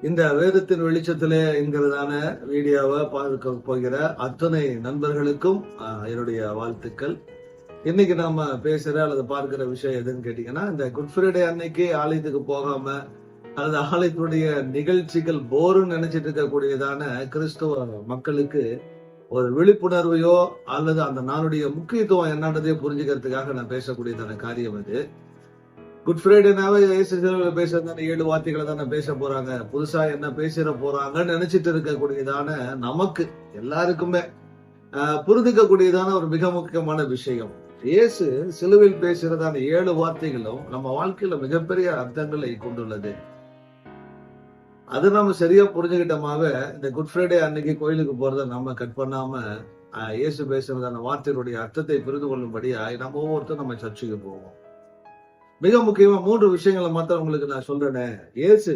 இந்த வேதத்தின் வெளிச்சத்திலே என்கிறதான வீடியோவை பார்க்க போகிற அத்தனை நண்பர்களுக்கும் என்னுடைய வாழ்த்துக்கள். இன்னைக்கு நாம பேசுற அல்லது பார்க்கிற விஷயம் எதுன்னு கேட்டீங்கன்னா, இந்த குட் ஃப்ரைடே அன்னைக்கு ஆலயத்துக்கு போகாம அல்லது ஆலயத்துடைய நிகழ்ச்சிகள் போருன்னு நினைச்சிட்டு இருக்கக்கூடியதான கிறிஸ்துவ மக்களுக்கு ஒரு விழிப்புணர்வையோ அல்லது அந்த நாளுடைய முக்கியத்துவம் என்னன்றதையோ புரிஞ்சுக்கிறதுக்காக நான் பேசக்கூடியதான காரியம் இது. குட் ஃப்ரைடேனாவே பேசுறதான 7 வார்த்தைகளை தானே பேச போறாங்க, புதுசா என்ன பேசிட போறாங்கன்னு நினைச்சிட்டு இருக்கக்கூடியதான நமக்கு எல்லாருக்குமே புரிந்துக்கக்கூடியதான ஒரு மிக முக்கியமான விஷயம். இயேசு சிலுவையில் பேசுறதான 7 வார்த்தைகளும் நம்ம வாழ்க்கையில மிகப்பெரிய அர்த்தங்களை கொண்டுள்ளது. அது நம்ம சரியா புரிஞ்சுக்கிட்டோமாவ இந்த குட் ஃப்ரைடே அன்னைக்கு கோயிலுக்கு போறத நம்ம கட் பண்ணாம இயேசு பேசுறதான வார்த்தைகளுடைய அர்த்தத்தை புரிந்து கொள்ளும்படியா நம்ம ஒவ்வொருத்தரும் நம்ம சர்ச்சுக்கு போவோம். மிக முக்கியமா 3 விஷயங்களை மாத்திரம் உங்களுக்கு நான் சொல்றேனே. இயேசு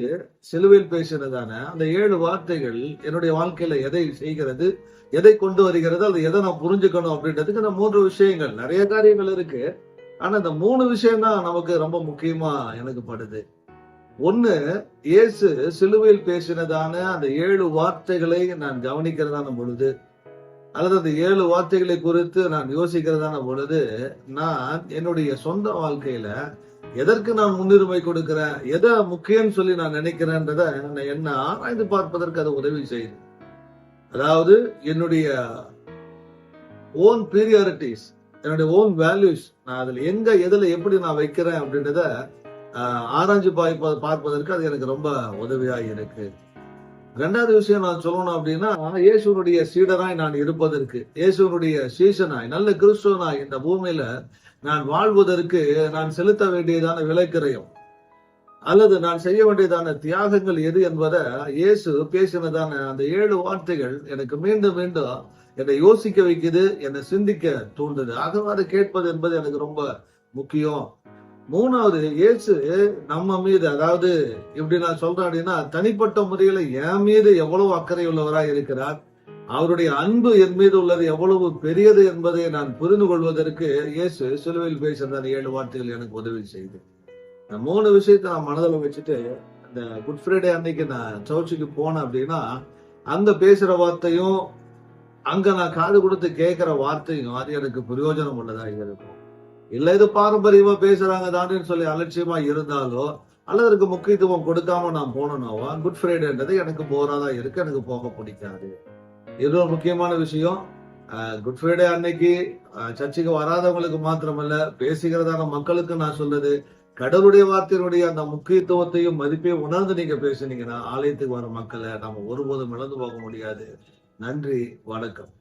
சிலுவையில் பேசினதான அந்த 7 வார்த்தைகள் என்னுடைய வாழ்க்கையில எதை செய்கிறது, எதை கொண்டு வருகிறது, அது எதை நான் புரிஞ்சுக்கணும் அப்படின்றதுக்கு அந்த 3 விஷயங்கள். நிறைய காரியங்கள் இருக்கு, ஆனா இந்த 3 விஷயம் தான் நமக்கு ரொம்ப முக்கியமா எனக்கு படுது. ஒண்ணு, இயேசு சிலுவையில் பேசினதான அந்த 7 வார்த்தைகளை நான் கவனிக்கிறதான பொழுது அல்லது அந்த 7 வார்த்தைகளை குறித்து நான் யோசிக்கிறதான பொழுது நான் என்னுடைய சொந்த வாழ்க்கையில எதற்கு நான் முன்னுரிமை கொடுக்கிறேன், எதை முக்கியம் சொல்லி நான் நினைக்கிறேன்றத என்ன ஆராய்ந்து பார்ப்பதற்கு அது உதவி செய்யுது. அதாவது என்னுடைய ஓன் பீரியாரிட்டிஸ், என்னுடைய ஓன் வேல்யூஸ், நான் அதுல எதுல எப்படி நான் வைக்கிறேன் அப்படின்றத ஆராய்ஞ்சு பார்ப்பதற்கு அது எனக்கு ரொம்ப உதவியாக இருக்கு. 2வது விஷயம் நான் சொல்லணும் அப்படின்னா, இயேசுனுடைய சீடராய் நான் இருப்பதற்கு, இயேசுனுடைய சீசனாய் நல்ல கிறிஸ்துவனாய் இந்த பூமியில நான் வாழ்வதற்கு நான் செலுத்த வேண்டியதான விலைக்கிரயம் அல்லது நான் செய்ய வேண்டியதான தியாகங்கள் எது என்பதை இயேசு பேசினதான அந்த 7 வார்த்தைகள் எனக்கு மீண்டும் மீண்டும் என்னை யோசிக்க வைக்குது, என்னை சிந்திக்க தூண்டுது. ஆகவாறு கேட்பது என்பது எனக்கு ரொம்ப முக்கியம். 3வது, இயேசு நம்ம மீது, அதாவது இப்படி நான் சொல்றேன் அப்படின்னா, தனிப்பட்ட முறையில என் மீது எவ்வளவு அக்கறை உள்ளவராய் இருக்கிறார், அவருடைய அன்பு என் மீது உள்ளது எவ்வளவு பெரியது என்பதை நான் புரிந்து கொள்வதற்கு இயேசு சிலுவையில் பேசுறதான 7 வார்த்தைகள் எனக்கு உதவி செய்யுது. இந்த 3 விஷயத்தை நான் மனதில் வச்சுட்டு இந்த குட் ஃப்ரைடே அன்னைக்கு நான் சர்ச்சுக்கு போனேன் அப்படின்னா, அங்க பேசுற வார்த்தையும் அங்க நான் காது கொடுத்து கேட்கிற வார்த்தையும் அது எனக்கு பிரயோஜனம் உள்ளதாக இருக்கும். இல்ல இது பாரம்பரியமா பேசுறாங்க தானேன்னு சொல்லி அலட்சியமா இருந்தாலோ அல்லது அதுக்கு முக்கியத்துவம் கொடுக்காம நான் போனோம்னாவோ குட் ஃப்ரைடேன்றது எனக்கு போராதான் இருக்கு, எனக்கு போக பிடிக்காது. இது ஒரு முக்கியமான விஷயம். குட் ஃப்ரைடே அன்னைக்கு சர்ச்சுக்கு வராதவங்களுக்கு மாத்திரமல்ல, பேசுகிறதான மக்களுக்கு நான் சொல்றது, கடவுளுடைய வார்த்தையினுடைய அந்த முக்கியத்துவத்தையும் மதிப்பையும் உணர்ந்து நீங்க பேசுனீங்கன்னா ஆலயத்துக்கு வர மக்களை நாம ஒருபோதும் இழந்து போக முடியாது. நன்றி, வணக்கம்.